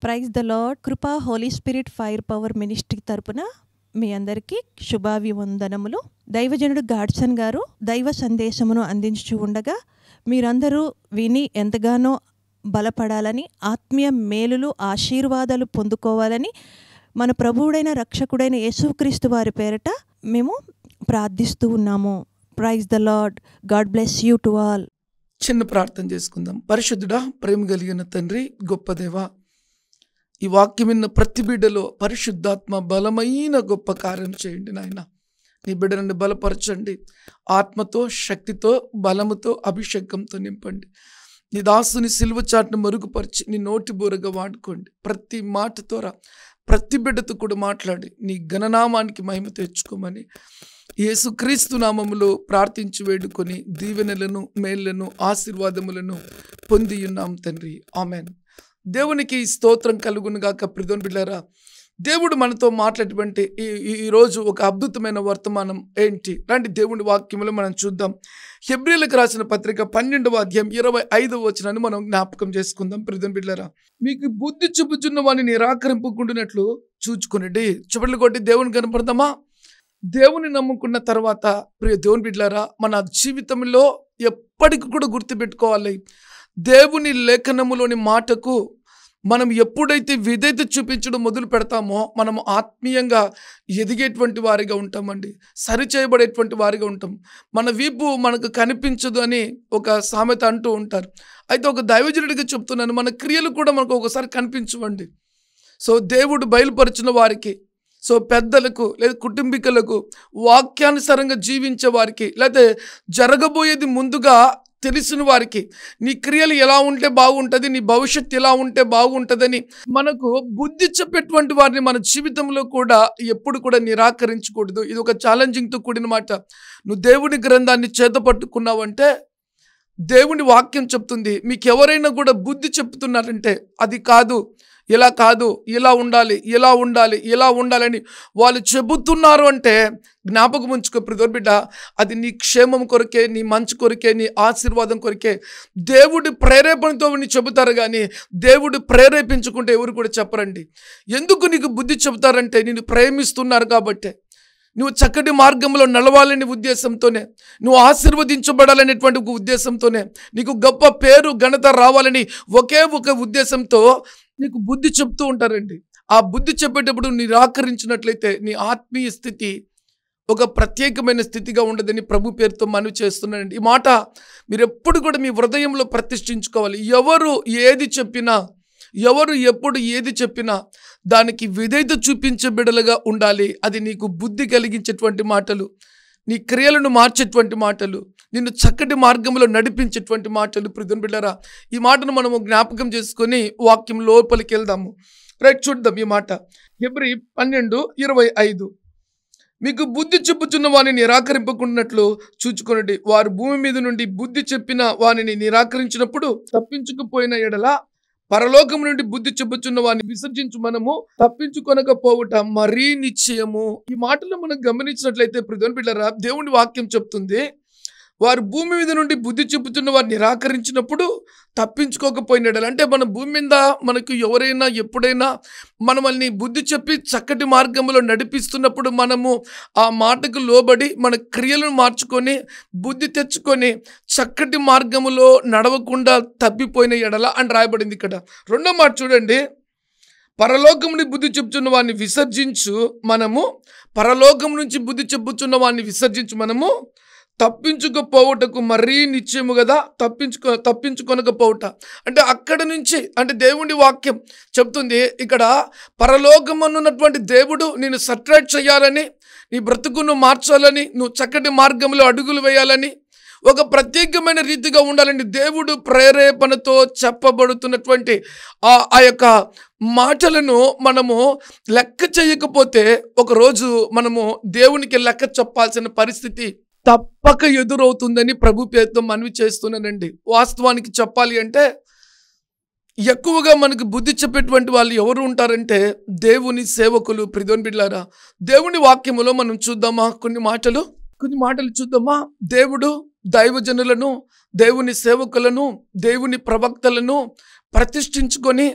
Praise the Lord. Krupa holy spirit fire power ministry తరపున మీ అందరికీ శుభాభివందనములు. దైవజనుడు గాడ్సన్ గారు దైవ సందేశమును అందించు ఉండగా మీరందరూ విని ఎంతగానో బలపడాలని, ఆత్మీయ మేలులు ఆశీర్వాదాలు పొందుకోవాలని మన ప్రభువుడైన రక్షకుడైన యేసుక్రీస్తు వారి పేరట మేము ప్రార్థిస్తూ ఉన్నాము. Praise the Lord. God bless you to all. చిన్న ప్రార్థన చేసుకుందాం. పరిశుద్ధుడా, ప్రేమ కలిగిన తండ్రి, గొప్ప దేవా, ఈ వాక్యం విన్న ప్రతి బిడ్డలో పరిశుద్ధాత్మ బలమైన గొప్ప కార్యం చేయండి నాయన. నీ బిడ్డలను బలపరచండి. ఆత్మతో, శక్తితో, బలముతో, అభిషేకంతో నింపండి. నీ దాసుని సిలువ చాటును మరుగుపరిచి నీ నోటి బూరగా వాడుకోండి. ప్రతి మాట ద్వారా ప్రతి బిడ్డతో కూడా మాట్లాడి నీ ఘననామానికి మహిమ తెచ్చుకోమని యేసుక్రీస్తు నామములో ప్రార్థించి వేడుకొని దీవెనలను, మేళ్లను, ఆశీర్వాదములను పొంది ఉన్నాం తండ్రి. ఆమెన్. దేవునికి స్తోత్రం కలుగును గాక. ప్రియమైన బిడ్డలారా, దేవుడు మనతో మాట్లాడేటువంటి ఈరోజు ఒక అద్భుతమైన వర్తమానం ఏంటి? లాంటి దేవుడి వాక్యములు మనం చూద్దాం. హెబ్రీయులకు రాసిన పత్రిక 12వ అధ్యాయం 25వ వచనాన్ని మనం జ్ఞాపకం చేసుకుందాం. ప్రియమైన బిడ్డలారా, మీకు బుద్ధి చూపుచున్న వాడిని నిరాకరింపుకుంటున్నట్లు చూచుకునండి. చెప్పట్లు కొట్టి దేవుని కనపడతామా? దేవుని నమ్ముకున్న తర్వాత ప్రియ దేవుని బిడ్డలారా, మన జీవితంలో ఎప్పటికి కూడా గుర్తుపెట్టుకోవాలి, దేవుని లేఖనములోని మాటకు మనం ఎప్పుడైతే విధేయత చూపించడం మొదలు పెడతామో మనం ఆత్మీయంగా ఎదిగేటువంటి వారిగా ఉంటామండి. సరిచేయబడేటువంటి వారిగా ఉంటాం. మన వీపు మనకు కనిపించదు అని ఒక సామెత అంటూ ఉంటారు. అయితే ఒక దైవజనుడిగా చెప్తున్నాను, మన క్రియలు కూడా మనకు ఒకసారి కనిపించవండి. సో దేవుడు బయలుపరిచిన వారికి, సో పెద్దలకు లేదా కుటుంబీకులకు, వాక్యానుసారంగా జీవించే వారికి, లేకపోతే జరగబోయేది ముందుగా తెలిసిన వారికి నీ క్రియలు ఎలా ఉంటే బాగుంటుంది, నీ భవిష్యత్తు ఎలా ఉంటే బాగుంటుందని మనకు బుద్ధి చెప్పేటువంటి వారిని మన జీవితంలో కూడా ఎప్పుడు కూడా నిరాకరించకూడదు. ఇది ఒక ఛాలెంజింగ్తో కూడిన మాట. నువ్వు దేవుని గ్రంథాన్ని చేత పట్టుకున్నావంటే దేవుని వాక్యం చెప్తుంది, మీకు ఎవరైనా కూడా బుద్ధి చెప్తున్నారంటే అది కాదు, ఇలా కాదు, ఇలా ఉండాలి, ఇలా ఉండాలి, ఇలా ఉండాలని వాళ్ళు చెబుతున్నారు అంటే జ్ఞాపకం ఉంచుకో ప్రియమైన బిడ్డ, అది నీ క్షేమం కొరకే, నీ మంచి కొరకే, నీ ఆశీర్వాదం కొరకే. దేవుడి ప్రేరేపణతో చెబుతారు కానీ దేవుడు ప్రేరేపించుకుంటే ఎవరు కూడా చెప్పరండి. ఎందుకు నీకు బుద్ధి చెబుతారంటే నిన్ను ప్రేమిస్తున్నారు కాబట్టి, నువ్వు చక్కటి మార్గంలో నడవాలనే ఉద్దేశంతోనే, నువ్వు ఆశీర్వదించబడాలనేటువంటి ఒక ఉద్దేశంతోనే, నీకు గొప్ప పేరు ఘనత రావాలని ఒకే ఒక ఉద్దేశంతో నీకు బుద్ధి చెప్తూ ఉంటారండి. ఆ బుద్ధి చెప్పేటప్పుడు నిరాకరించినట్లయితే నీ ఆత్మీయ స్థితి ఒక ప్రత్యేకమైన స్థితిగా ఉండదని ప్రభు పేరుతో మనవి చేస్తున్నానండి. ఈ మాట మీరు ఎప్పుడు కూడా మీ హృదయంలో ప్రతిష్ఠించుకోవాలి. ఎవరు ఏది చెప్పినా, ఎవరు ఎప్పుడు ఏది చెప్పినా దానికి విధేయత చూపించే బిడ్డలుగా ఉండాలి. అది నీకు బుద్ధి కలిగించేటువంటి మాటలు, నీ క్రియలను మార్చేటువంటి మాటలు, నిన్ను చక్కటి మార్గంలో నడిపించేటువంటి మాటలు. ప్రియమైన బిడ్డలారా, ఈ మాటను మనము జ్ఞాపకం చేసుకొని వాక్యం లోపలికి వెళ్దాము. రైట్, చూద్దాం ఈ మాట. హెబ్రీ 12:25. మీకు బుద్ధి చెప్పుచున్న వారిని నిరాకరింపకున్నట్లు చూచుకొనండి. వారు భూమి మీద నుండి బుద్ధి చెప్పిన వారిని నిరాకరించినప్పుడు తప్పించుకుపోయిన ఎడల పరలోకం నుండి బుద్ధి చెప్పుచున్న వారిని విసర్జించు మనము తప్పించుకొనకపోవట మరీ నిశ్చయము. ఈ మాటలు మనం గమనించినట్లయితే ప్రియమైన బిడ్డలారా, దేవుని వాక్యం చెప్తుంది, వారు భూమి మీద నుండి బుద్ధి చెప్పుతున్న వారు నిరాకరించినప్పుడు తప్పించుకోకపోయినాడు. అంటే మన భూమి మీద మనకు ఎవరైనా ఎప్పుడైనా మనల్ని బుద్ధి చెప్పి చక్కటి మార్గంలో నడిపిస్తున్నప్పుడు మనము ఆ మాటకు లోబడి మన క్రియలను మార్చుకొని బుద్ధి తెచ్చుకొని చక్కటి మార్గములో నడవకుండా తప్పిపోయిన ఎడల అని రాయబడింది ఇక్కడ. రెండో మాట చూడండి, పరలోకముని బుద్ధి చెప్పుచున్న వారిని విసర్జించు మనము, పరలోకం నుంచి బుద్ధి చెప్పుచున్న వారిని విసర్జించు మనము తప్పించుకపోవటకు మరీ నిశ్చయము కదా. తప్పించుకొనకపోవట అంటే అక్కడ నుంచి, అంటే దేవుని వాక్యం చెప్తుంది ఇక్కడ, పరలోకమున్నటువంటి దేవుడు నేను సట్రేట్ చేయాలని, నీ బ్రతుకును మార్చాలని, నువ్వు చక్కటి మార్గంలో అడుగులు వేయాలని, ఒక ప్రత్యేకమైన రీతిగా ఉండాలని దేవుడు ప్రేరేపణతో చెప్పబడుతున్నటువంటి ఆ యొక్క మాటలను మనము లెక్క చేయకపోతే ఒకరోజు మనము దేవునికి లెక్క చెప్పాల్సిన పరిస్థితి తప్పక ఎదురవుతుందని ప్రభు పేరుతో మనవి చేస్తున్నానండి. వాస్తవానికి చెప్పాలి అంటే ఎక్కువగా మనకు బుద్ధి చెప్పేటువంటి వాళ్ళు ఎవరు ఉంటారంటే దేవుని సేవకులు. ప్రియమైన బిడ్డలారా, దేవుని వాక్యములో మనం చూద్దామా కొన్ని మాటలు చూద్దామా. దేవుడు దైవజనులను, దేవుని సేవకులను, దేవుని ప్రవక్తలను ప్రతిష్ఠించుకొని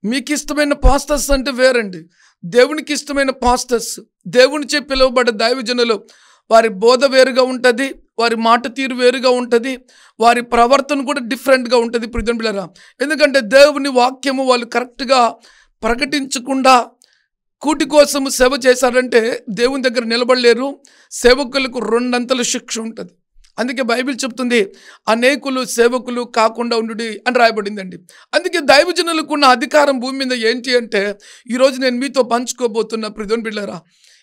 మీకు ఇష్టమైన పాస్టర్స్ అంటే వేరండి. దేవునికి ఇష్టమైన పాస్టర్స్, దేవునిచే పిలువబడ్డ దైవజనులు, వారి బోధ వేరుగా ఉంటుంది, వారి మాట తీరు వేరుగా ఉంటుంది, వారి ప్రవర్తన కూడా డిఫరెంట్గా ఉంటుంది ప్రియమైన. ఎందుకంటే దేవుని వాక్యము వాళ్ళు కరెక్ట్గా ప్రకటించకుండా కూటి కోసం సేవ చేశారంటే దేవుని దగ్గర నిలబడలేరు. సేవకులకు 2 అంతల శిక్ష ఉంటుంది. అందుకే బైబిల్ చెప్తుంది అనేకులు సేవకులు కాకుండా ఉండుడి అని రాయబడిందండి. అందుకే దైవజనులకు ఉన్న అధికారం భూమి మీద ఏంటి అంటే ఈరోజు నేను మీతో పంచుకోబోతున్న ప్రియమైన బిడ్డలారా,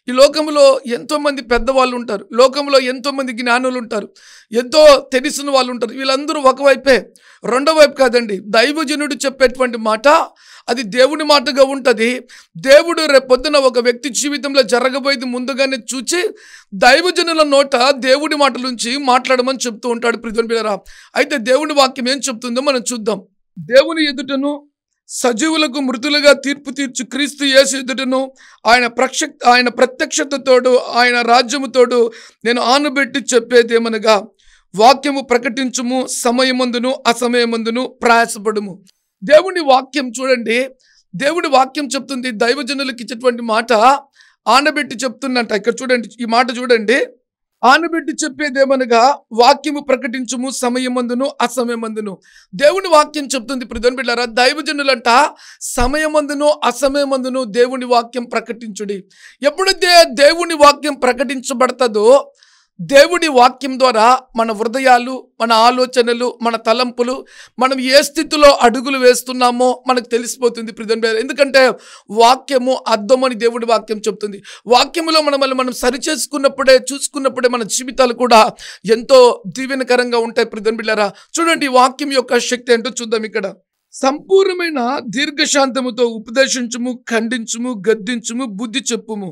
ఈ లోకంలో ఎంతోమంది పెద్దవాళ్ళు ఉంటారు, లోకంలో ఎంతోమంది జ్ఞానులు ఉంటారు, ఎంతో తెలిసిన వాళ్ళు ఉంటారు. వీళ్ళందరూ ఒకవైపే, రెండో వైపు కాదండి. దైవజనుడు చెప్పేటువంటి మాట అది దేవుని మాటగా ఉంటుంది. దేవుడు రేపొద్దున ఒక వ్యక్తి జీవితంలో జరగబోయేది ముందుగానే చూచి దైవజనుల నోట దేవుడి మాటల నుంచి మాట్లాడమని చెప్తూ ఉంటాడు ప్రియమైన బిడ్డలారా. అయితే దేవుని వాక్యం ఏం చెప్తుందో మనం చూద్దాం. దేవుని ఎదుటను సజీవులకు మృతులుగా తీర్పు తీర్చు క్రీస్తు యేసు ఎదుటను ఆయన ప్రత్యక్షతతోడు ఆయన రాజ్యముతోడు నేను ఆనుబెట్టి చెప్పేదేమనగా వాక్యము ప్రకటించుము, సమయమందును అసమయమందును ప్రయాసపడుము. దేవుని వాక్యం చూడండి, దేవుని వాక్యం చెప్తుంది దైవజనులకు ఇచ్చేటువంటి మాట ఆనబెట్టి చెప్తున్నట్ట. ఇక్కడ చూడండి, ఈ మాట చూడండి. ఆనబెట్టి చెప్పేదేమనగా వాక్యము ప్రకటించుము, సమయమందును అసమయమందును. దేవుని వాక్యం చెప్తుంది ప్రియమైన బిడ్డలారా, దైవజనులంట సమయమందును అసమయమందును దేవుని వాక్యం ప్రకటించుడి. ఎప్పుడైతే దేవుని వాక్యం ప్రకటించబడతాదో దేవుడి వాక్యం ద్వారా మన హృదయాలు, మన ఆలోచనలు, మన తలంపులు, మనం ఏ స్థితిలో అడుగులు వేస్తున్నామో మనకు తెలిసిపోతుంది ప్రియమైన. ఎందుకంటే వాక్యము అద్దమని దేవుడి వాక్యం చెప్తుంది. వాక్యములో మనం సరిచేసుకున్నప్పుడే, చూసుకున్నప్పుడే మన జీవితాలు కూడా ఎంతో దీవెనకరంగా ఉంటాయి ప్రియమైన. చూడండి, వాక్యం యొక్క శక్తి ఏంటో చూద్దాం. ఇక్కడ సంపూర్ణమైన దీర్ఘశాంతముతో ఉపదేశించుము, ఖండించుము, గద్దించుము, బుద్ధి చెప్పుము.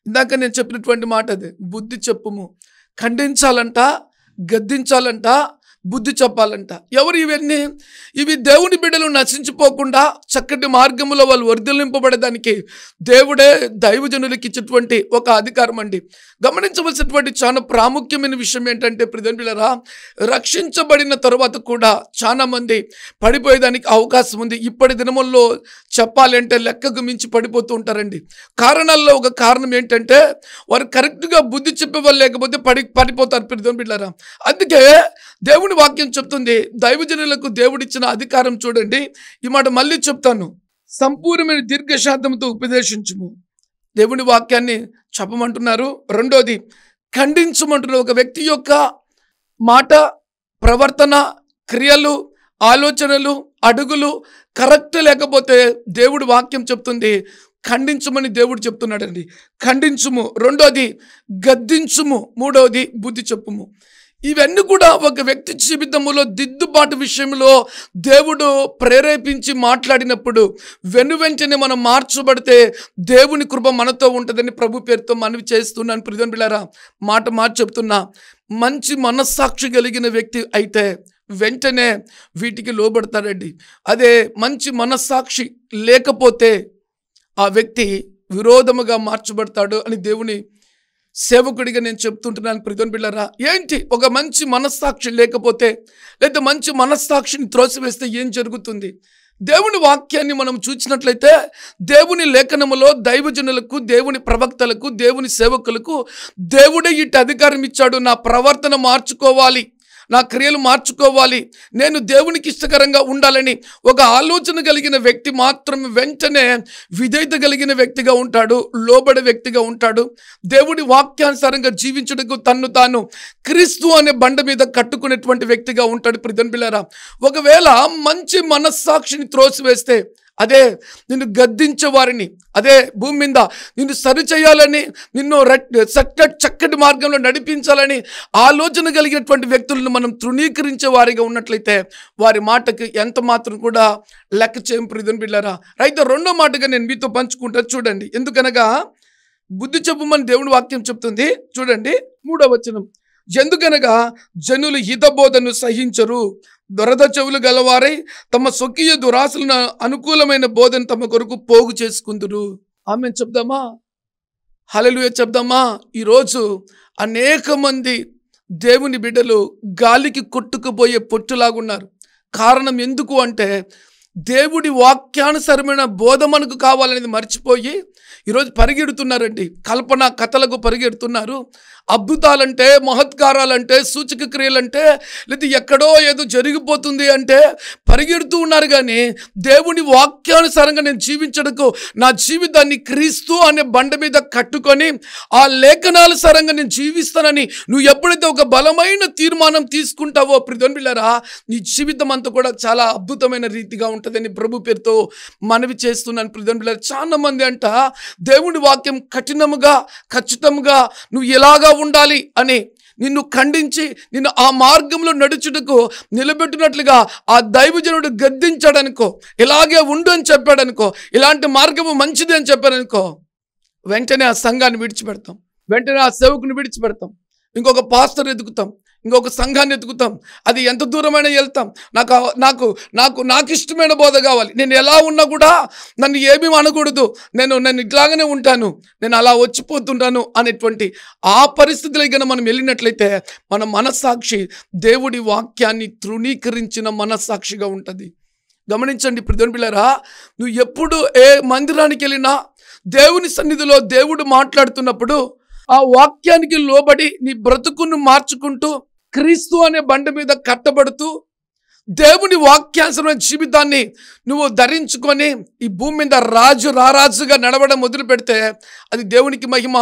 ఇందాక నేను చెప్పినటువంటి మాట అదే, బుద్ధి చెప్పుము. ఖండించాలంట, గద్దించాలంట, బుద్ధి చెప్పాలంట. ఎవరు ఇవన్నీ? ఇవి దేవుని బిడ్డలు నశించిపోకుండా చక్కటి మార్గంలో వాళ్ళు వర్ధిల్లింపబడడానికి దేవుడే దైవజనులకి ఇచ్చేటువంటి ఒక అధికారం అండి. గమనించవలసినటువంటి చాలా ప్రాముఖ్యమైన విషయం ఏంటంటే ప్రియమైన బిడ్డలారా, రక్షించబడిన తరువాత కూడా చాలా మంది పడిపోయేదానికి అవకాశం ఉంది. ఇప్పటి దినముల్లో చెప్పాలంటే లెక్కకు మించి పడిపోతూ ఉంటారండి. కారణాల్లో ఒక కారణం ఏంటంటే వారు కరెక్ట్గా బుద్ధి చెప్పేవాళ్ళు లేకపోతే పడిపోతారు ప్రియమైన బిడ్డలారా. అందుకే దేవుని వాక్యం చెప్తుంది దైవజనులకు దేవుడిచ్చిన అధికారం చూడండి. ఈ మాట మళ్ళీ చెప్తాను, సంపూర్ణమైన దీర్ఘశాంతంతో ఉపదేశించుము. దేవుని వాక్యాన్ని చెప్పమంటున్నారు. రెండోది ఖండించమంటున్నారు. ఒక వ్యక్తి యొక్క మాట, ప్రవర్తన, క్రియలు, ఆలోచనలు, అడుగులు కరెక్ట్ లేకపోతే దేవుడి వాక్యం చెప్తుంది ఖండించమని దేవుడు చెప్తున్నాడండి. ఖండించుము. రెండోది గద్దించుము. మూడవది బుద్ధి చెప్పుము. ఇవన్నీ కూడా ఒక వ్యక్తి జీవితంలో దిద్దుబాటు విషయంలో దేవుడు ప్రేరేపించి మాట్లాడినప్పుడు వెనువెంటనే మనం మార్చబడితే దేవుని కృప మనతో ఉంటుందని ప్రభు పేరుతో మనవి చేస్తున్నాను ప్రియమైన బిడ్డలారా. మాట చెప్తున్నా, మంచి మనస్సాక్షి కలిగిన వ్యక్తి అయితే వెంటనే వీటికి లోబడతాడండి. అదే మంచి మనస్సాక్షి లేకపోతే ఆ వ్యక్తి విరోధముగా మార్చబడతాడు అని దేవుని సేవకుడిగా నేను చెప్తుంటున్నాను ప్రియమైన బిడ్డలారా. ఏంటి ఒక మంచి మనస్సాక్షి లేకపోతే, లేదా మంచి మనస్సాక్షిని త్రోసివేస్తే ఏం జరుగుతుంది? దేవుని వాక్యాన్ని మనం చూసినట్లయితే దేవుని లేఖనములో దైవజనులకు, దేవుని ప్రవక్తలకు, దేవుని సేవకులకు దేవుడే ఇటు అధికారం ఇచ్చాడు. నా ప్రవర్తన మార్చుకోవాలి, నా క్రియలు మార్చుకోవాలి, నేను దేవునికి ఇష్టకరంగా ఉండాలని ఒక ఆలోచన కలిగిన వ్యక్తి మాత్రం వెంటనే విధేయత కలిగిన వ్యక్తిగా ఉంటాడు, లోబడే వ్యక్తిగా ఉంటాడు. దేవుడి వాక్యానుసారంగా జీవించడానికి తన్ను తాను క్రీస్తు అనే బండ మీద కట్టుకునేటువంటి వ్యక్తిగా ఉంటాడు ప్రియమైన బిడ్డలారా. ఒకవేళ మంచి మనస్సాక్షిని త్రోసివేస్తే, అదే నిన్ను గద్దించే వారిని, అదే భూమి మీద నిన్ను సరిచేయాలని, నిన్ను చక్కటి మార్గంలో నడిపించాలని ఆలోచన కలిగినటువంటి వ్యక్తులను మనం తృణీకరించే వారిగా ఉన్నట్లయితే వారి మాటకి ఎంత మాత్రం కూడా లెక్క చేయం ప్రియమైన బిడ్డలారా. అయితే రెండో మాటగా నేను మీతో పంచుకుంటా చూడండి. ఎందుకనగా బుద్ధి చెప్పుమని దేవుని వాక్యం చెప్తుంది. చూడండి 3వ వచనం. ఎందుకనగా జనులు హితబోధను సహించరు, దొరద చెవులు గలవారై తమ స్వకీయ దురాశలను అనుకూలమైన బోధన తమ కొరకు పోగు చేసుకుందురు. ఆమె చెప్దామా? హల్లెలూయా చెప్దామా? ఈరోజు అనేక మంది దేవుని బిడ్డలు గాలికి కొట్టుకుపోయే పొట్టులాగున్నారు. కారణం ఎందుకు అంటే దేవుడి వాక్యానుసరమైన బోధ మనకు కావాలనేది మర్చిపోయి ఈరోజు పరిగెడుతున్నారండి. కల్పన కథలకు పరిగెడుతున్నారు. అద్భుతాలంటే, మహత్కారాలంటే, సూచక క్రియలంటే, లేదా ఎక్కడో ఏదో జరిగిపోతుంది అంటే పరిగెడుతూ ఉన్నారు. కానీ దేవుని వాక్యానుసారంగా నేను జీవించడకు నా జీవితాన్ని క్రీస్తు అనే బండ మీద కట్టుకొని ఆ లేఖనానుసారంగా నేను జీవిస్తానని నువ్వు ఎప్పుడైతే ఒక బలమైన తీర్మానం తీసుకుంటావో ప్రియమిత్రులారా, నీ జీవితం అంతా కూడా చాలా అద్భుతమైన రీతిగా ఉంటుందని ప్రభు పేరుతో మనవి చేస్తున్నాను. ప్రియమిత్రులారా, చాలా మంది అంట దేవుని వాక్యం కఠినముగా ఖచ్చితంగా నువ్వు ఎలాగా ఉండాలి అని నిన్ను ఖండించి నిన్ను ఆ మార్గంలో నడుచుటకు నిలబెట్టినట్లుగా ఆ దైవజనుడు గద్దించాడనుకో, ఇలాగే ఉండు అని చెప్పాడనుకో, ఇలాంటి మార్గము మంచిది అని చెప్పాడనుకో, వెంటనే ఆ సంఘాన్ని విడిచిపెడతాం, వెంటనే ఆ సేవకుని విడిచిపెడతాం, ఇంకొక పాస్టర్ ఎదుగుతాం, ఇంకొక సంఘాన్ని ఎత్తుకుతాం. అది ఎంత దూరమైనా వెళ్తాం. నాకు ఇష్టమైన బోధ కావాలి, నేను ఎలా ఉన్నా కూడా నన్ను ఏమీ అనకూడదు, నేను ఇట్లాగానే ఉంటాను, నేను అలా వచ్చిపోతుంటాను అనేటువంటి ఆ పరిస్థితులకి మనం వెళ్ళినట్లయితే మన మనస్సాక్షి దేవుడి వాక్యాన్ని తృణీకరించిన మనస్సాక్షిగా ఉంటుంది. గమనించండి ప్రియమిత్రులారా, నువ్వు ఎప్పుడు ఏ మందిరానికి వెళ్ళినా దేవుని సన్నిధిలో దేవుడు మాట్లాడుతున్నప్పుడు ఆ వాక్యానికి లోబడి నీ బ్రతుకును మార్చుకుంటూ క్రీస్తు అనే బండ మీద కట్టబడుతూ దేవుని వాక్యానుసరమైన జీవితాన్ని నువ్వు ధరించుకొని ఈ భూమి మీద రారాజుగా నడవడం మొదలు పెడితే అది దేవునికి మహిమ,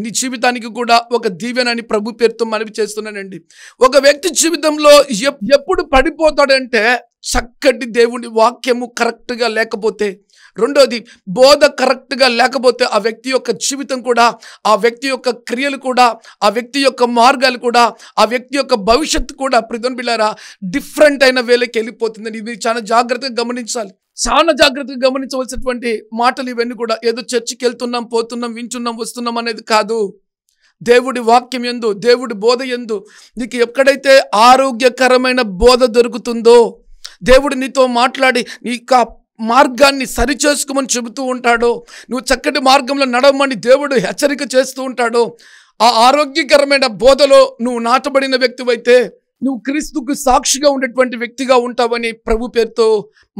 నీ జీవితానికి కూడా ఒక దీవెనని ప్రభు పేరుతో మనవి చేస్తున్నానండి. ఒక వ్యక్తి జీవితంలో ఎప్పుడు పడిపోతాడంటే చక్కటి దేవుని వాక్యము కరెక్ట్గా లేకపోతే, రెండోది బోధ కరెక్ట్గా లేకపోతే ఆ వ్యక్తి యొక్క జీవితం కూడా, ఆ వ్యక్తి యొక్క క్రియలు కూడా, ఆ వ్యక్తి యొక్క మార్గాలు కూడా, ఆ వ్యక్తి యొక్క భవిష్యత్తు కూడా ప్రియమిత్రులారా డిఫరెంట్ అయిన వేళకి వెళ్ళిపోతుందని ఇది చాలా జాగ్రత్తగా గమనించాలి. చాలా జాగ్రత్తగా గమనించవలసినటువంటి మాటలు ఇవన్నీ కూడా. ఏదో చర్చికి వెళ్తున్నాం, పోతున్నాం, వింటున్నాం, వస్తున్నాం అనేది కాదు. దేవుడి వాక్యం యందు, దేవుడి బోధ యందు నీకు ఎక్కడైతే ఆరోగ్యకరమైన బోధ దొరుకుతుందో, దేవుడు నీతో మాట్లాడి నీకు మార్గాన్ని సరిచేసుకోమని చెబుతూ ఉంటాడో, నువ్వు చక్కటి మార్గంలో నడవమని దేవుడు హెచ్చరిక చేస్తూ ఉంటాడో, ఆ ఆరోగ్యకరమైన బోధలో నువ్వు నాటబడిన వ్యక్తివైతే నువ్వు క్రీస్తుకు సాక్షిగా ఉండేటువంటి వ్యక్తిగా ఉంటావని ప్రభు పేరుతో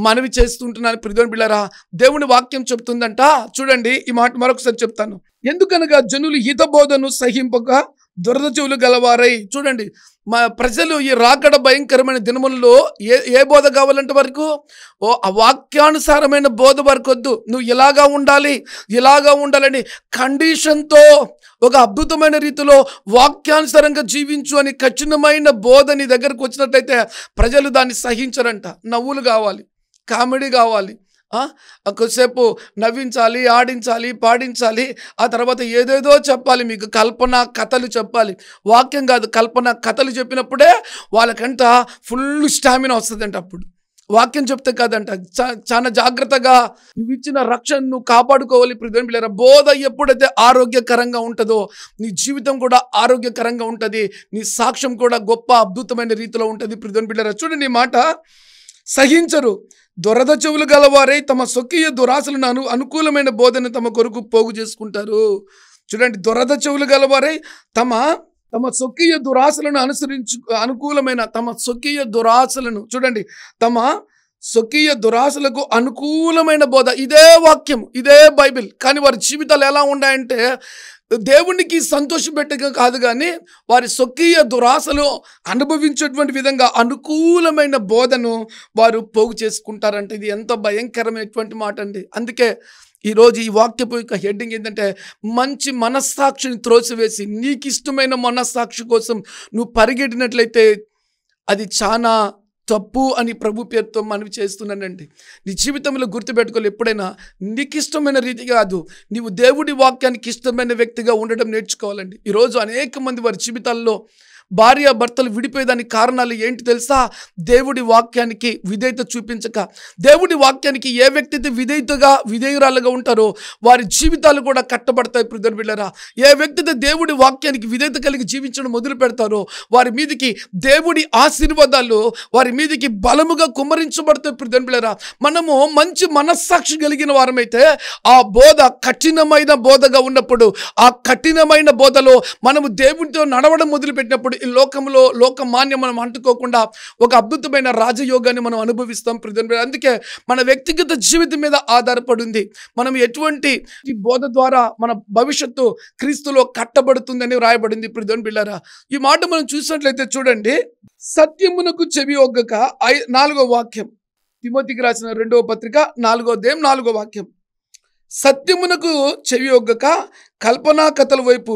మనవి చేస్తుంటున్నాను. ప్రియమిత్రులారా, దేవుని వాక్యం చెప్తుందంట. చూడండి, ఈ మాట మరొకసారి చెప్తాను. ఎందుకనగా జనులు హిత బోధను సహింపక దురద చెవులు గలవారై. చూడండి, మా ప్రజలు ఈ రాకడ భయంకరమైన దినములలో ఏ బోధ కావాలంటే వరకు ఆ వాక్యానుసారమైన బోధ వరకు వద్దు. నువ్వు ఇలాగా ఉండాలని కండిషన్తో ఒక అద్భుతమైన రీతిలో వాక్యానుసారంగా జీవించు అని కఠినమైన బోధ నీ దగ్గరకు వచ్చినట్టయితే ప్రజలు దాన్ని సహించరంట. నవ్వులు కావాలి, కామెడీ కావాలి, కొద్దిసేపు నవ్వించాలి, ఆడించాలి, పాడించాలి, ఆ తర్వాత ఏదేదో చెప్పాలి, మీకు కల్పన కథలు చెప్పాలి. వాక్యం కాదు, కల్పన కథలు చెప్పినప్పుడే వాళ్ళకంట ఫుల్ స్టామినా వస్తుందంట. అప్పుడు వాక్యం చెప్తే కాదంట. చాలా జాగ్రత్తగా నువ్వు ఇచ్చిన రక్షణ నువ్వు కాపాడుకోవాలి. ప్రియమిత్రులారా, బోధ ఎప్పుడైతే ఆరోగ్యకరంగా ఉంటుందో నీ జీవితం కూడా ఆరోగ్యకరంగా ఉంటుంది, నీ సాక్ష్యం కూడా గొప్ప అద్భుతమైన రీతిలో ఉంటుంది. ప్రియమిత్రులారా, చూడండి ఈ మాట, సహించరు దురద చెవులు గలవారై తమ స్వకీయ దురాశలను అనుకూలమైన బోధన తమ కొరకు పోగు చేసుకుంటారు. చూడండి, దురద చెవులు గలవారై తమ స్వకీయ దురాశలను అనుకూలమైన తమ స్వకీయ దురాశలను, చూడండి, తమ స్వకీయ దురాశలకు అనుకూలమైన బోధ. ఇదే వాక్యం, ఇదే బైబిల్. కానీ వారి జీవితాలు ఎలా ఉన్నాయంటే దేవునికి సంతోషపెట్టగా కాదు, కానీ వారి స్వకీయ దురాశలు అనుభవించేటువంటి విధంగా అనుకూలమైన బోధను వారు పోగు చేసుకుంటారంటే ఇది ఎంత భయంకరమైనటువంటి మాట అండి. అందుకే ఈరోజు ఈ వాక్యపు యొక్క హెడ్డింగ్ ఏంటంటే, మంచి మనస్సాక్షిని త్రోసివేసి నీకు ఇష్టమైన మనస్సాక్షి కోసం నువ్వు పరిగెట్టినట్లయితే అది చాలా తప్పు అని ప్రభు పేరుతో మనవి చేస్తున్నానండి. నీ జీవితంలో గుర్తుపెట్టుకోవాలి, ఎప్పుడైనా నీకు ఇష్టమైన రీతి కాదు, నీవు దేవుడి వాక్యానికి ఇష్టమైన వ్యక్తిగా ఉండడం నేర్చుకోవాలండి. ఈరోజు అనేక మంది వారి జీవితాల్లో భార్య భర్తలు విడిపోయేదానికి కారణాలు ఏంటి తెలుసా? దేవుడి వాక్యానికి విధేయత చూపించక. దేవుడి వాక్యానికి ఏ వ్యక్తి అయితే విధేయురాలుగా ఉంటారో వారి జీవితాలు కూడా కట్టబడతాయి. ప్రియమిత్రులారా, ఏ వ్యక్తి అయితే దేవుడి వాక్యానికి విధేయత కలిగి జీవించడం మొదలు పెడతారో వారి మీదకి దేవుడి ఆశీర్వాదాలు వారి మీదకి బలముగా కుమ్మరించబడతాయి. ప్రియమిత్రులారా, మనము మంచి మనస్సాక్షి కలిగిన వారమైతే ఆ బోధ కఠినమైన బోధగా ఉన్నప్పుడు, ఆ కఠినమైన బోధలో మనము దేవుడితో నడవడం మొదలుపెట్టినప్పుడు ఈ లోకంలో లోకమాన్యం మనం అంటుకోకుండా ఒక అద్భుతమైన రాజయోగాన్ని మనం అనుభవిస్తాం ప్రియుని. అందుకే మన వ్యక్తిగత జీవితం మీద ఆధారపడి ఉంది. మనం ఎటువంటి ఈ బోధ ద్వారా మన భవిష్యత్తు క్రీస్తులో కట్టబడుతుందని రాయబడింది ప్రియుని బిళ్ళారా. ఈ మాట మనం చూసినట్లయితే చూడండి, సత్యమునకు చెవి ఒగ్గక 4వ వాక్యం, తిమోతికి రాసిన 2వ పత్రిక 4వ అధ్యాయం 4వ వాక్యం. సత్యమునకు చెవి ఒగ్గక కల్పనా కథల వైపు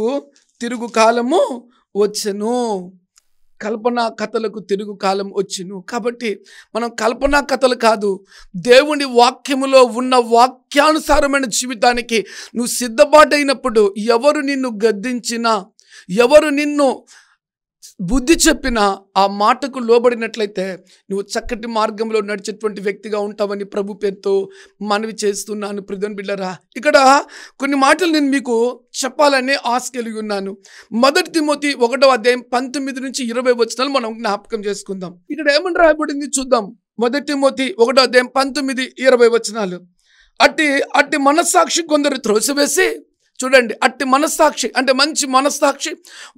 తిరుగు కాలము వచ్చెను. కల్పనా కథలకు తిరుగు కాలం వచ్చును. కాబట్టి మనం కల్పనా కథలు కాదు, దేవుని వాక్యములో ఉన్న వాక్యానుసారమైన జీవితానికి నువ్వు సిద్ధపాటైనప్పుడు ఎవరు నిన్ను గద్దించినా, ఎవరు నిన్ను బుద్ధి చెప్పినా ఆ మాటకు లోబడినట్లయితే నువ్వు చక్కటి మార్గంలో నడిచేటువంటి వ్యక్తిగా ఉంటావని ప్రభు పేరుతో మనవి చేస్తున్నాను ప్రియుని బిడ్డలారా. ఇక్కడ కొన్ని మాటలు నేను మీకు చెప్పాలని ఆశ కలిగి ఉన్నాను. 1 తిమోతి 1వ అధ్యాయం 19 నుంచి 20 వచనాలు మనం జ్ఞాపకం చేసుకుందాం. ఇక్కడ ఏమని రాయబడింది చూద్దాం. 1 తిమోతి 1వ అధ్యాయం 19-20 వచనాలు. అట్టి మనస్సాక్షి కొందరు త్రోసివేసి, చూడండి, అట్టి మనస్సాక్షి అంటే మంచి మనస్సాక్షి,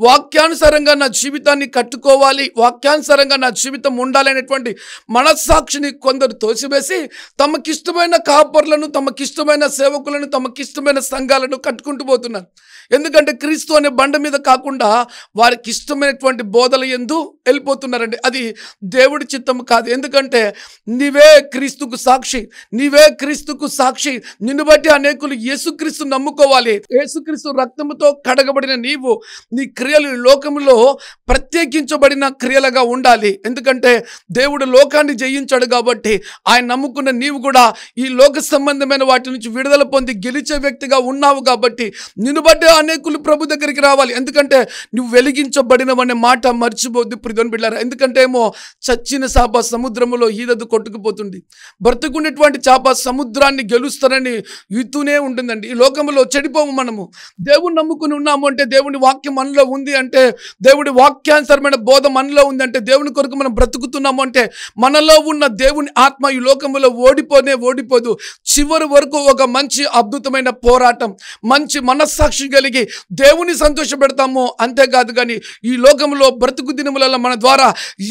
వాక్యానుసారంగా నా జీవితాన్ని కట్టుకోవాలి, వాక్యానుసారంగా నా జీవితం ఉండాలి అనేటువంటి మనస్సాక్షిని కొందరు తోసివేసి తమకిష్టమైన కాపర్లను, తమకిష్టమైన సేవకులను, తమకిష్టమైన సంఘాలను కట్టుకుంటూ పోతున్నారు. ఎందుకంటే క్రీస్తు అనే బండ మీద కాకుండా వారికి ఇష్టమైనటువంటి బోధల యందు వెళ్ళిపోతున్నారండి. అది దేవుడి చిత్తము కాదు. ఎందుకంటే నీవే క్రీస్తుకు సాక్షి, నీవే క్రీస్తుకు సాక్షి. నిన్ను బట్టి అనేకులు యేసుక్రీస్తు నమ్ముకోవాలి. యేసుక్రీస్తు రక్తముతో కడగబడిన నీవు నీ క్రియలు లోకములో ప్రత్యేకించబడిన క్రియలుగా ఉండాలి. ఎందుకంటే దేవుడు లోకాన్ని జయించాడు కాబట్టి ఆయన నమ్ముకున్న నీవు కూడా ఈ లోక సంబంధమైన వాటి నుంచి విడుదల పొంది గెలిచే వ్యక్తిగా ఉన్నావు. కాబట్టి నిన్ను బట్టి అనేకులు ప్రభు దగ్గరికి రావాలి. ఎందుకంటే నువ్వు వెలిగించబడినవనే మాట మర్చిపోద్దు ప్రియుని బిడ్డలారా. ఎందుకంటే ఏమో చచ్చిన చేప సముద్రములో ఈదదు కొట్టుకుపోతుంది, బ్రతుకున్నటువంటి చేప సముద్రాన్ని గెలుస్తారని ఈతూనే ఉంటుందండి. ఈ లోకంలో చెడిపోము. మనము దేవుని నమ్ముకుని ఉన్నాము అంటే, దేవుని వాక్యం మనలో ఉంది అంటే, దేవుడి వాక్యానుసారమైన బోధ మనలో ఉంది అంటే, దేవుని కొరకు మనం బ్రతుకుతున్నాము అంటే, మనలో ఉన్న దేవుని ఆత్మ ఈ లోకంలో ఓడిపోదు. చివరి వరకు ఒక మంచి అద్భుతమైన పోరాటం, మంచి మనస్సాక్షి కలిగి దేవుని సంతోషపెడతాము. అంతేకాదు కానీ ఈ లోకంలో బ్రతుకు దినములలో మన ద్వారా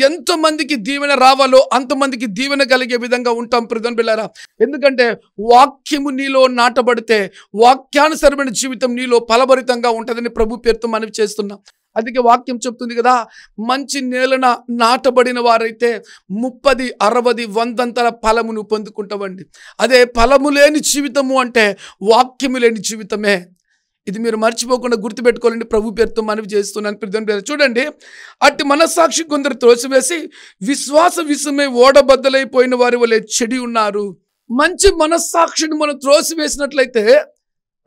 ఎంతమందికి దీవెన రావాలో అంతమందికి దీవెన కలిగే విధంగా ఉంటాం ప్రియుని బిడ్డలారా. ఎందుకంటే వాక్యము నీలో నాటబడితే వాక్యానుసరమైన జీవితం నీలో ఫలభరితంగా ఉంటుందని ప్రభు పేరుతో మనవి చేస్తున్నాం. అందుకే వాక్యం చెప్తుంది కదా, మంచి నేలన నాటబడిన వారైతే 30, 60, 100 ఫలమును పొందుకుంటామండి. అదే ఫలము లేని జీవితము అంటే వాక్యము లేని జీవితమే. ఇది మీరు మర్చిపోకుండా గుర్తుపెట్టుకోవాలండి. ప్రభు పేరుతో మనవి చేస్తున్నాను ప్రియుని బిడ్డలారా. చూడండి, అట్టి మనస్సాక్షి కొందరు త్రోసివేసి విశ్వాస విషయమై ఓడబద్దలైపోయిన వారి వలె చెడి ఉన్నారు. మంచి మనస్సాక్షిని మనం త్రోసివేసినట్లయితే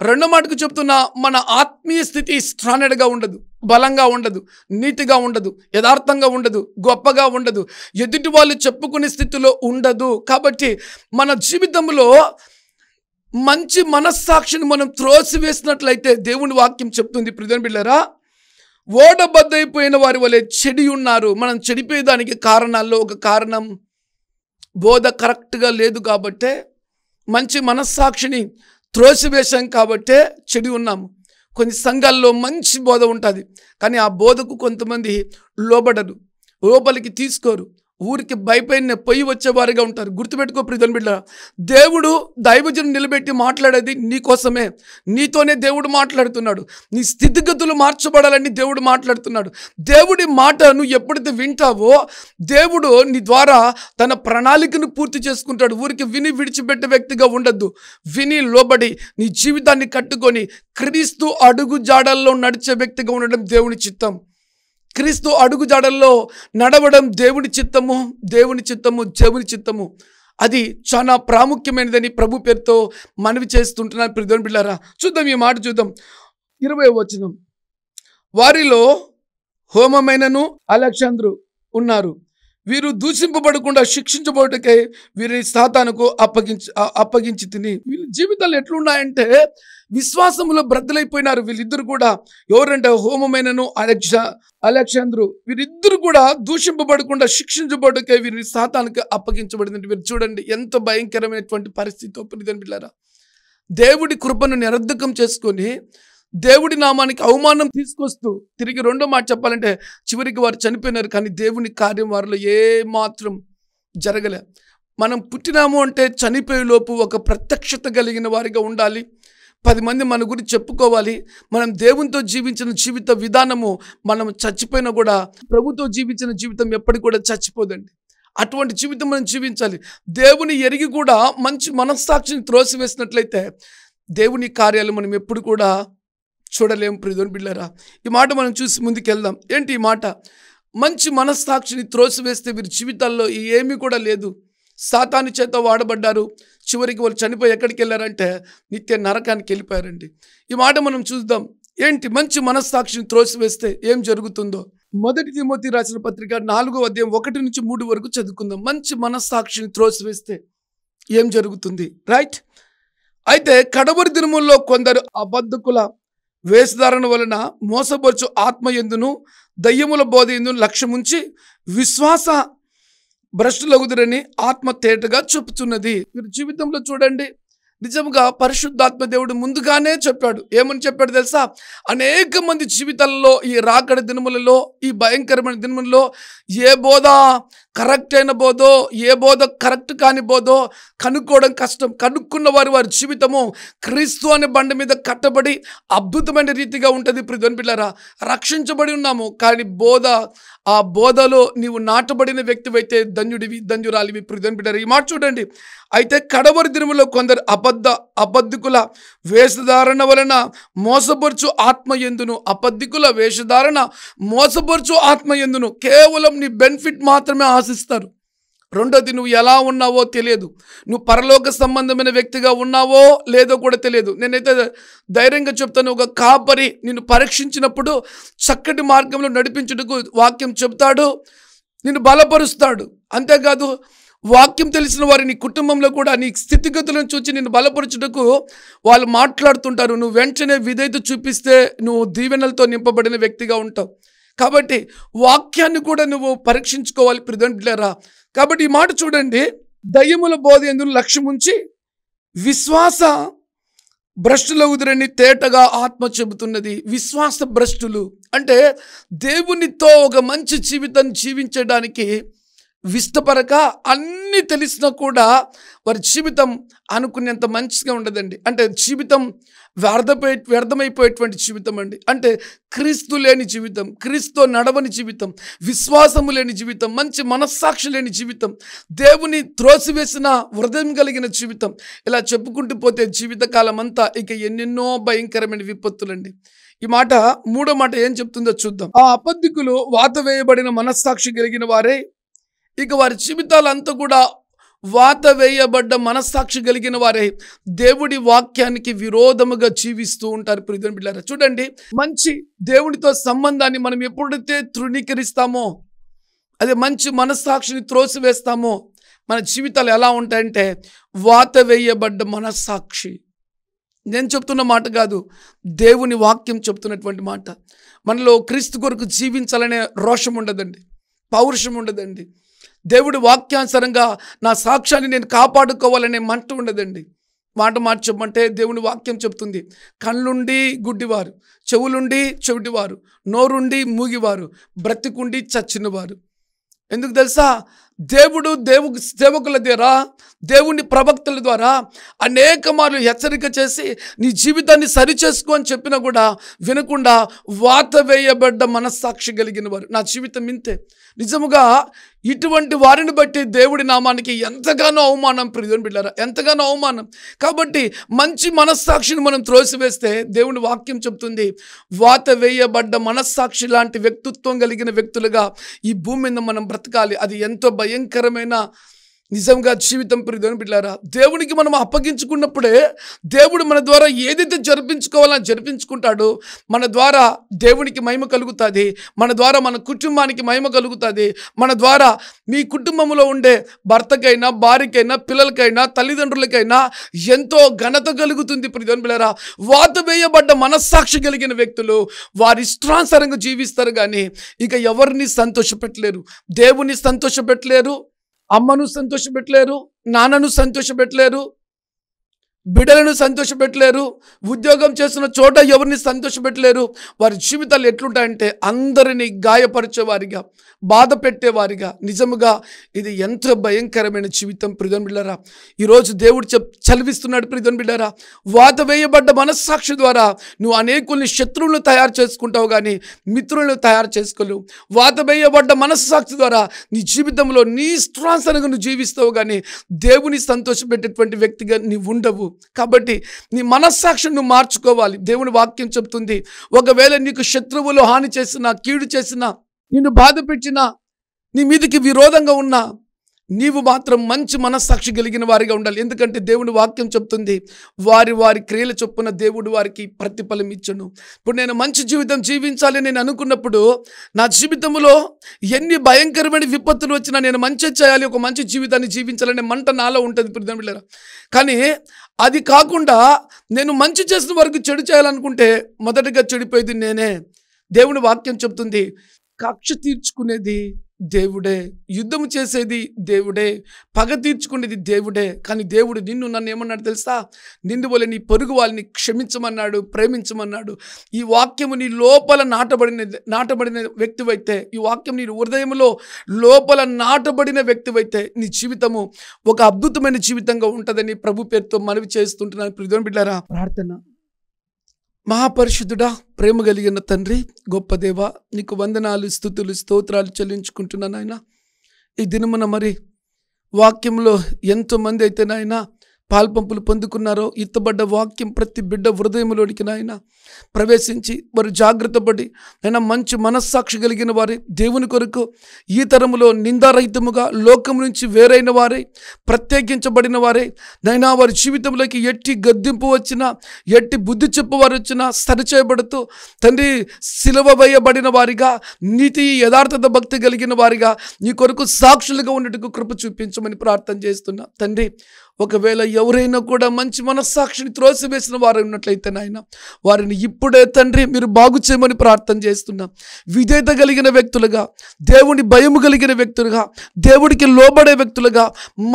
రెండో మాటకు చెప్తున్నా, మన ఆత్మీయ స్థితి స్టాండర్డ్గా ఉండదు, బలంగా ఉండదు, నీతిగా ఉండదు, యథార్థంగా ఉండదు, గొప్పగా ఉండదు, ఎదుటి వాళ్ళు చెప్పుకునే స్థితిలో ఉండదు. కాబట్టి మన జీవితంలో మంచి మనస్సాక్షిని మనం త్రోసివేసినట్లయితే దేవుని వాక్యం చెప్తుంది ప్రియుని బిడ్డలారా, ఓడబద్దైపోయిన వారి వలె చెడి ఉన్నారు. మనం చెడిపోయేదానికి కారణాల్లో ఒక కారణం బోధ కరెక్ట్గా లేదు కాబట్టే, మంచి మనస్సాక్షిని త్రోసివేశాం కాబట్టే చెడి ఉన్నాము. కొన్ని సంఘాల్లో మంచి బోధ ఉంటుంది, కానీ ఆ బోధకు కొంతమంది లోబడరు, లోపలికి తీసుకోరు, ఊరికి భయపడిన పొయ్యి వచ్చేవారిగా ఉంటారు. గుర్తుపెట్టుకో ప్రియుని బిడ్డలారా, దేవుడు దైవజనుని నిలబెట్టి మాట్లాడేది నీకోసమే. నీతోనే దేవుడు మాట్లాడుతున్నాడు. నీ స్థితిగతులు మార్చబడాలని దేవుడు మాట్లాడుతున్నాడు. దేవుడి మాట నువ్వు ఎప్పుడైతే వింటావో దేవుడు నీ ద్వారా తన ప్రణాళికను పూర్తి చేసుకుంటాడు. ఊరికి విని విడిచిపెట్టే వ్యక్తిగా ఉండద్దు. విని లోబడి నీ జీవితాన్ని కట్టుకొని క్రీస్తు అడుగు జాడల్లో నడిచే వ్యక్తిగా ఉండడం దేవుని చిత్తం. క్రీస్తు అడుగు జాడల్లో నడవడం దేవుని చిత్తము, దేవుని చిత్తము, దేవుని చిత్తము. అది చాలా ప్రాముఖ్యమైనదని ప్రభు పేరుతో మనవి చేస్తుంటున్నాను ప్రియుని బిడ్డలారా. చూద్దాం, ఈ మాట చూద్దాం. 20వ వచనం, వారిలో హోమమైనను అలెగ్జాంద్రు ఉన్నారు. వీరు దూషింపబడకుండా శిక్షించబోటకై వీరిని సాతానుకు అప్పగించి తిని. వీళ్ళ జీవితాలు ఎట్లున్నాయంటే విశ్వాసములో బ్రద్దలైపోయినారు వీళ్ళిద్దరు కూడా. ఎవరంటే హోమమైనను అలెగ్జాంద్రు, వీరిద్దరు కూడా దూషింపబడకుండా శిక్షించబోటకై వీరిని సాతానుకు అప్పగించబడింది. వీరు చూడండి ఎంత భయంకరమైనటువంటి పరిస్థితి ప్రియుని బిడ్డలారా. దేవుడి కృపను నిరర్ధకం చేసుకొని దేవుడి నామానికి అవమానం తీసుకొస్తూ తిరిగి రెండో మాట చెప్పాలంటే చివరికి వారు చనిపోయినారు, కానీ దేవుని కార్యం వారిలో ఏ మాత్రం జరగలే. మనం పుట్టినాము అంటే చనిపోయేలోపు ఒక ప్రత్యక్షత కలిగిన వారిగా ఉండాలి. 10 మంది మన గురించి చెప్పుకోవాలి. మనం దేవునితో జీవించిన జీవిత విధానము మనం చచ్చిపోయినా కూడా ప్రభుతో జీవించిన జీవితం ఎప్పటికి కూడా చచ్చిపోదండి. అటువంటి జీవితం మనం జీవించాలి. దేవుని ఎరిగి కూడా మంచి మనస్సాక్షిని త్రోసివేసినట్లయితే దేవుని కార్యాలు మనం ఎప్పుడు కూడా చూడలేము. ప్రియమైన బిడ్డలారా, ఈ మాట మనం చూసి ముందుకెళ్దాం. ఏంటి ఈ మాట? మంచి మనస్సాక్షిని త్రోసివేస్తే వీరి జీవితాల్లో ఏమీ కూడా లేదు. సాతాను చేత వాడబడ్డారు. చివరికి వాళ్ళు చనిపోయి ఎక్కడికి వెళ్ళారంటే నిత్య నరకానికి వెళ్ళిపోయారండి. ఈ మాట మనం చూద్దాం. ఏంటి మంచి మనస్సాక్షిని త్రోసివేస్తే ఏం జరుగుతుందో. 1 తిమోతి రాసిన పత్రిక 4వ అధ్యాయం 1 నుంచి 3 వరకు చదువుకుందాం. మంచి మనస్సాక్షిని త్రోసివేస్తే ఏం జరుగుతుంది, రైట్? అయితే కడవరి దినముల్లో కొందరు అబద్ధకుల వేషధారణ వలన మోసపరచు ఆత్మయందును దయ్యముల బోధ ఎందును లక్ష్యముంచి విశ్వాస భ్రష్టులగుదురని ఆత్మ తేటగా చెప్పుతున్నది. మీరు జీవితంలో చూడండి, నిజంగా పరిశుద్ధాత్మ దేవుడు ముందుగానే చెప్పాడు. ఏమని చెప్పాడు తెలుసా? అనేక మంది జీవితాలలో ఈ రాకడ దినములలో, ఈ భయంకరమైన దినములలో ఏ బోధ కరెక్ట్ అయిన బోధో, ఏ బోధ కరెక్ట్ కాని బోధో కనుక్కోవడం కష్టం. కనుక్కున్న వారి జీవితము క్రీస్తు అనే బండ మీద కట్టబడి అద్భుతమైన రీతిగా ఉంటుంది. ప్రియమైన బిడ్డలారా, రక్షించబడి ఉన్నాము, కానీ ఆ బోధలో నీవు నాటబడిన వ్యక్తివైతే ధన్యుడివి, ధన్యురాలివి. ప్రియమైన బిడ్డలారా, ఈ మాట చూడండి. అయితే కడవరి దినములో కొందరు అబద్ధికుల వేషధారణ వలన మోసపరచు ఆత్మయందును, అబద్ధికుల వేషధారణ మోసపరచు ఆత్మయందును కేవలం నీ బెనిఫిట్ మాత్రమే ఆశిస్తారు. రెండోది, నువ్వు ఎలా ఉన్నావో తెలియదు. నువ్వు పరలోక సంబంధమైన వ్యక్తిగా ఉన్నావో లేదో కూడా తెలియదు. నేనైతే ధైర్యంగా చెప్తాను, ఒక కాపరి నిన్ను పరీక్షించినప్పుడు చక్కటి మార్గంలో నడిపించుటకు వాక్యం చెప్తాడు, నిన్ను బలపరుస్తాడు. అంతేకాదు, వాక్యం తెలిసిన వారి నీ కుటుంబంలో కూడా నీ స్థితిగతులను చూసి నిన్ను బలపరచుటకు వాళ్ళు మాట్లాడుతుంటారు. నువ్వు వెంటనే విధేయత చూపిస్తే నువ్వు దీవెనలతో నింపబడిన వ్యక్తిగా ఉంటావు. కాబట్టి వాక్యాన్ని కూడా నువ్వు పరీక్షించుకోవాలి. ప్రియమైన కాబట్టి ఈ మాట చూడండి. దయ్యముల బోధ యందు లక్ష్యముంచి విశ్వాస భ్రష్టులగుదురని తేటగా ఆత్మ చెబుతున్నది. విశ్వాస భ్రష్టులు అంటే దేవునితో ఒక మంచి జీవితాన్ని జీవించడానికి ఇష్టపడక అన్నీ తెలిసినా కూడా వారి జీవితం అనుకునేంత మంచిగా ఉండదండి. అంటే జీవితం వ్యర్థమైపోయేటువంటి జీవితం అండి. అంటే క్రీస్తు లేని జీవితం, క్రీస్తు నడవని జీవితం, విశ్వాసము లేని జీవితం, మంచి మనస్సాక్షి లేని జీవితం, దేవుని త్రోసివేసిన హృదయం కలిగిన జీవితం, ఇలా చెప్పుకుంటూ పోతే జీవితకాలం అంతా ఇక ఎన్నెన్నో భయంకరమైన విపత్తులండి. ఈ మాట మూడో మాట ఏం చెప్తుందో చూద్దాం. ఆ అబద్ధికులు వాత వేయబడిన మనస్సాక్షి కలిగిన వారే, ఇక వారి జీవితాలంతా కూడా వాత వేయబడ్డ మనస్సాక్షి కలిగిన వారే దేవుడి వాక్యానికి విరోధముగా జీవిస్తూ ఉంటారు. ప్రియమైన బిడ్డలారా, చూడండి, మంచి దేవునితో సంబంధాన్ని మనం ఎప్పుడైతే తృణీకరిస్తామో, అదే మంచి మనస్సాక్షిని త్రోసివేస్తామో, మన జీవితాలు ఎలా ఉంటాయంటే వాత వేయబడ్డ మనస్సాక్షి. నేను చెప్తున్న మాట కాదు, దేవుని వాక్యం చెప్తున్నటువంటి మాట. మనలో క్రీస్తు కొరకు జీవించాలనే రోషం ఉండదండి, పౌరుషం ఉండదండి. దేవుడి వాక్యానుసారంగా నా సాక్ష్యాన్ని నేను కాపాడుకోవాలనే మంట ఉండదండి. మాట చెప్పమంటే దేవుని వాక్యం చెప్తుంది, కళ్ళుండి గుడ్డివారు, చెవులుండి చెవిటివారు, నోరుండి మూగివారు, బ్రతికుండి చచ్చినవారు. ఎందుకు తెలుసా? సేవకుల ద్వారా, దేవుని ప్రవక్తల ద్వారా అనేక మార్లు హెచ్చరిక చేసి నీ జీవితాన్ని సరిచేసుకో అని చెప్పినా కూడా వినకుండా వాత వేయబడ్డ మనస్సాక్షి కలిగిన వారు. నా జీవితం ఇంతే. నిజముగా ఇటువంటి వారిని బట్టి దేవుడి నామానికి ఎంతగానో అవమానం. ప్రియమైన బిడ్డలారా, ఎంతగానో అవమానం. కాబట్టి మంచి మనస్సాక్షిని మనం త్రోసివేస్తే దేవుని వాక్యం చెప్తుంది, వాత వేయబడ్డ మనస్సాక్షి లాంటి వ్యక్తిత్వం కలిగిన వ్యక్తులుగా ఈ భూమి మీద మనం బ్రతకాలి. అది ఎంతో భయంకరమైన నిజంగా జీవితం. ప్రియమైన బిడ్డలారా, దేవునికి మనం అప్పగించుకున్నప్పుడే దేవుడు మన ద్వారా ఏదైతే జరిపించుకోవాలని జరిపించుకుంటాడో, మన ద్వారా దేవునికి మహిమ కలుగుతుంది, మన ద్వారా మన కుటుంబానికి మహిమ కలుగుతుంది, మన ద్వారా మీ కుటుంబంలో ఉండే భర్తకైనా, భార్యకైనా, పిల్లలకైనా, తల్లిదండ్రులకైనా ఎంతో ఘనత కలుగుతుంది. ప్రియమైన బిడ్డలారా, వాత వేయబడ్డ మనస్సాక్షి కలిగిన వ్యక్తులు వారి ఇష్టానుసారంగా జీవిస్తారు, కానీ ఇక ఎవరిని సంతోషపెట్టలేరు. దేవుని సంతోషపెట్టలేరు, అమ్మను సంతోషపెట్టలేరు, నాన్నను సంతోషపెట్టలేరు, బిడ్డలను సంతోషపెట్టలేరు, ఉద్యోగం చేస్తున్న చోట ఎవరిని సంతోషపెట్టలేరు. వారి జీవితాలు ఎట్లుంటాయంటే అందరినీ గాయపరిచేవారిగా, బాధ పెట్టేవారిగా. నిజముగా ఇది ఎంత భయంకరమైన జీవితం ప్రియమైన బిడ్డలారా. ఈరోజు దేవుడు చదివిస్తున్నాడు ప్రియమైన బిడ్డలారా. వాత వేయబడ్డ మనస్సాక్షి ద్వారా నువ్వు అనేకుల్ని శత్రువులను తయారు చేసుకుంటావు కానీ మిత్రులను తయారు చేసుకోలేవు. వాత వేయబడ్డ మనస్సాక్షి ద్వారా నీ జీవితంలో నీ ఇష్టానుసారంగా నువ్వు జీవిస్తావు కానీ దేవుని సంతోషపెట్టేటువంటి వ్యక్తిగా నీవు ఉండవు. కాబట్టి నీ మనస్సాక్షిని నువ్వు మార్చుకోవాలి. దేవుని వాక్యం చెప్తుంది, ఒకవేళ నీకు శత్రువులు హాని చేసినా, కీడు చేసినా, నిన్ను బాధ పెట్టినా, నీ మీదకి విరోధంగా ఉన్నా, నీవు మాత్రం మంచి మనస్సాక్షి కలిగిన వారిగా ఉండాలి. ఎందుకంటే దేవుని వాక్యం చెప్తుంది, వారి వారి క్రియల చొప్పున దేవుడు వారికి ప్రతిఫలం ఇచ్చును. ఇప్పుడు నేను మంచి జీవితం జీవించాలి నేను అనుకున్నప్పుడు నా జీవితంలో ఎన్ని భయంకరమైన విపత్తులు వచ్చినా నేను మంచి చేయాలి, ఒక మంచి జీవితాన్ని జీవించాలనే మంట నాలో ఉంటుంది ప్రియమైన. కానీ అది కాకుండా నేను మంచి చేసిన వరకు చెడు చేయాలనుకుంటే మొదటగా చెడిపోయేది నేనే. దేవుని వాక్యం చెప్తుంది, కక్ష తీర్చుకునేది దేవుడే, యుద్ధం చేసేది దేవుడే, పగ తీర్చుకునేది దేవుడే. కానీ దేవుడు నన్ను ఏమన్నాడు తెలుసా? నిన్ను వలె నీ పొరుగు వాళ్ళని క్షమించమన్నాడు, ప్రేమించమన్నాడు. ఈ వాక్యము నీ లోపల నాటబడిన వ్యక్తివైతే, ఈ వాక్యం నీ హృదయంలో లోపల నాటబడిన వ్యక్తివైతే నీ జీవితము ఒక అద్భుతమైన జీవితంగా ఉంటుందని ప్రభు పేరుతో మనవి చేస్తుంటున్నాను. ప్రియమైన బిడ్డలారా, ప్రార్థన. మహాపరిశుద్ధుడా, ప్రేమ కలిగిన తండ్రి, గొప్ప దేవా, నీకు వందనాలు, స్తుతులు, స్తోత్రాలు చెల్లించుకుంటున్నాను నాయన. ఈ దినమున మరి వాక్యంలో ఎంతోమంది అయితే నాయన పాల్పంపులు పొందుకున్నారో, ఇత్తబడ్డ వాక్యం ప్రతి బిడ్డ హృదయంలోనికి నాయన ప్రవేశించి వారు జాగ్రత్త పడి అయినా మంచి మనస్సాక్షి కలిగిన వారే, దేవుని కొరకు ఈ తరములో నిందారహితముగా లోకం నుంచి వేరైన వారే, ప్రత్యేకించబడిన వారే నైనా వారి జీవితంలోకి ఎట్టి గద్దింపు వచ్చినా, ఎట్టి బుద్ధి చెప్పువారు వచ్చినా సరిచేయబడుతూ తండ్రి సిలువ వేయబడిన వారిగా, నీతి యథార్థత భక్తి కలిగిన వారిగా నీ కొరకు సాక్షులుగా ఉండేందుకు కృప చూపించమని ప్రార్థన చేస్తున్నా తండ్రి. ఒకవేళ ఎవరైనా కూడా మంచి మనస్సాక్షిని త్రోసివేసిన వారు ఉన్నట్లయితే నాయన వారిని ఇప్పుడే తండ్రి మీరు బాగు చేయమని ప్రార్థన చేస్తున్నాం. విధేయత కలిగిన వ్యక్తులుగా, దేవుని భయము కలిగిన వ్యక్తులుగా, దేవుడికి లోబడే వ్యక్తులుగా,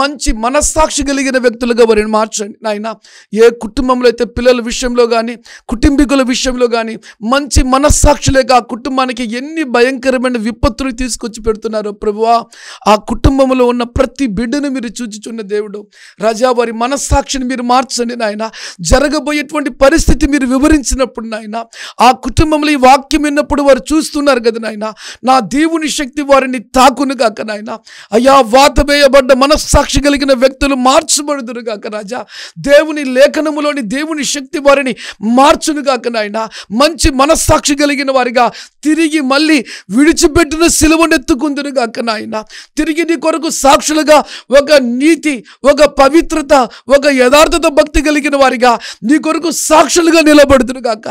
మంచి మనస్సాక్షి కలిగిన వ్యక్తులుగా వారిని మార్చండి నాయన. ఏ కుటుంబంలో అయితే పిల్లల విషయంలో కానీ, కుటుంబీకుల విషయంలో కానీ మంచి మనస్సాక్షులేక ఆ కుటుంబానికి ఎన్ని భయంకరమైన విపత్తులు తీసుకొచ్చి పెడుతున్నారో ప్రభువా, ఆ కుటుంబంలో ఉన్న ప్రతి బిడ్డను మీరు చూచుచున్న దేవుడు రాజా, వారి మనస్సాక్షిని మీరు మార్చండి నాయన. జరగబోయేటువంటి పరిస్థితి మీరు వివరించినప్పుడు నాయన, ఆ కుటుంబంలో ఈ వాక్యం విన్నప్పుడు వారు చూస్తున్నారు కదా నాయన, నా దేవుని శక్తి వారిని తాకును గాక నాయన. అయ్యా, వాత వేయబడ్డ మనస్సాక్షి కలిగిన వ్యక్తులు మార్చబడుదురు గాక రాజా. దేవుని లేఖనములోని దేవుని శక్తి వారిని మార్చును గాక నాయన. మంచి మనస్సాక్షి కలిగిన వారిగా తిరిగి మళ్ళీ విడిచిపెట్టిన సిలువనెత్తుకుందురు గాక నాయన. తిరిగి నీ కొరకు సాక్షులుగా ఒక నీతి, ఒక పవిత్రత, ఒక యథార్థత భక్తి కలిగిన వారిగా నీ కొరకు సాక్షులుగా నిలబడుతును గాక.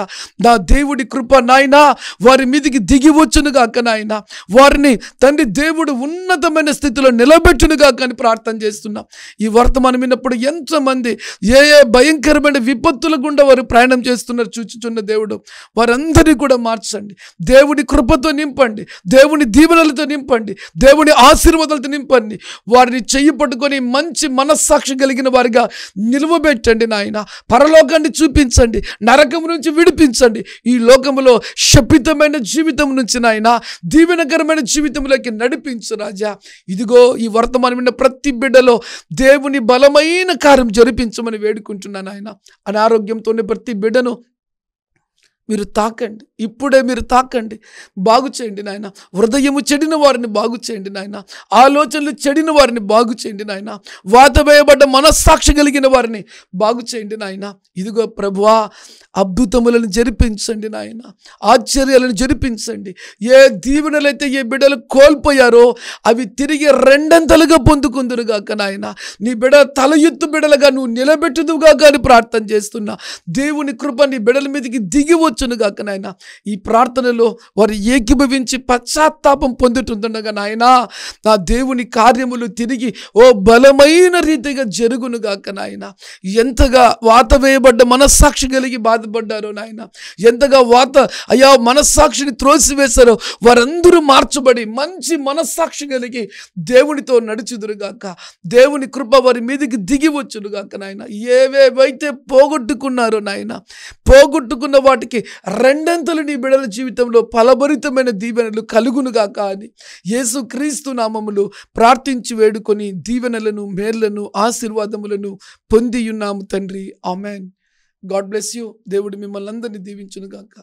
నా దేవుడి కృప నాయన వారి మీదికి దిగి వచ్చును గాక నాయన. వారిని తండ్రి దేవుడు ఉన్నతమైన స్థితిలో నిలబెట్టును గాక అని ప్రార్థన చేస్తున్నాం. ఈ వర్తమానం విన్నప్పుడు ఎంతమంది ఏ భయంకరమైన విపత్తుల గుండా వారు ప్రయాణం చేస్తున్నారు చూచుచున్న దేవుడు, వారందరినీ కూడా మార్చండి. దేవుడి కృపతో నింపండి, దేవుని దీవెనలతో నింపండి, దేవుని ఆశీర్వాదాలతో నింపండి. వారిని చెయ్యి పట్టుకొని మంచి మనస్సాక్షి కలిగిన వారిగా నిలువబెట్టండి నాయన. పరలోకాన్ని చూపించండి, నరకం నుంచి విడిపించండి. ఈ లోకములో శపితమైన జీవితం నుంచి నాయన దీవెనకరమైన జీవితంలోకి నడిపించు రాజా. ఇదిగో ఈ వర్తమానం విన్న ప్రతి బిడ్డలో దేవుని బలమైన కార్యం జరిపించమని వేడుకుంటున్నాను ఆయన. అనారోగ్యంతోనే ప్రతి బిడ్డను మీరు తాకండి, ఇప్పుడే మీరు తాకండి, బాగు చేయండి నాయన. హృదయము చెడిన వారిని బాగు చేయండి నాయన. ఆలోచనలు చెడిన వారిని బాగు చేయండి నాయన. వాత వేయబడ్డ మనస్సాక్షి కలిగిన వారిని బాగు చేయండి నాయన. ఇదిగో ప్రభువా, అద్భుతములను జరిపించండి నాయన, ఆశ్చర్యాలను జరిపించండి. ఏ దీవెనలైతే ఏ బిడ్డలు కోల్పోయారో అవి తిరిగి రెండంతలుగా పొందుకుందురుగాక నాయన. నీ బిడ్డ తల ఎత్తు బిడ్డలుగా నువ్వు నిలబెట్టుదువుగాక అని ప్రార్థన చేస్తున్నా. దేవుని కృప నీ బిడ్డల మీదకి దిగి వచ్చు మార్చునుగాక నాయన. ఈ ప్రార్థనలో వారు ఏకీభవించి పశ్చాత్తాపం పొందుతుండగా నాయన, నా దేవుని కార్యములు తిరిగి ఓ బలమైన రీతిగా జరుగునుగాక నాయన. ఎంతగా వాత వేయబడ్డ మనస్సాక్షి కలిగి బాధపడ్డారో నాయన, ఎంతగా మనస్సాక్షిని త్రోసివేశారో వారందరూ మార్చబడి మంచి మనస్సాక్షి కలిగి దేవునితో నడుచుదురుగాక. దేవుని కృప వారి మీదకి దిగి వచ్చునుగాక నాయన. ఏవేవైతే పోగొట్టుకున్నారో నాయన, పోగొట్టుకున్న వాటికి రెండంతలు నీ బిడ్డల జీవితంలో ఫలభరితమైన దీవెనలు కలుగునుగాక అని యేసుక్రీస్తు నామములో ప్రార్థించి వేడుకొని దీవెనలను, మేళ్లను, ఆశీర్వాదములను పొందియున్నాము తండ్రి. ఆమెన్. God bless you. దేవుడు మిమ్మల్ని అందరినీ దీవించునుగాక.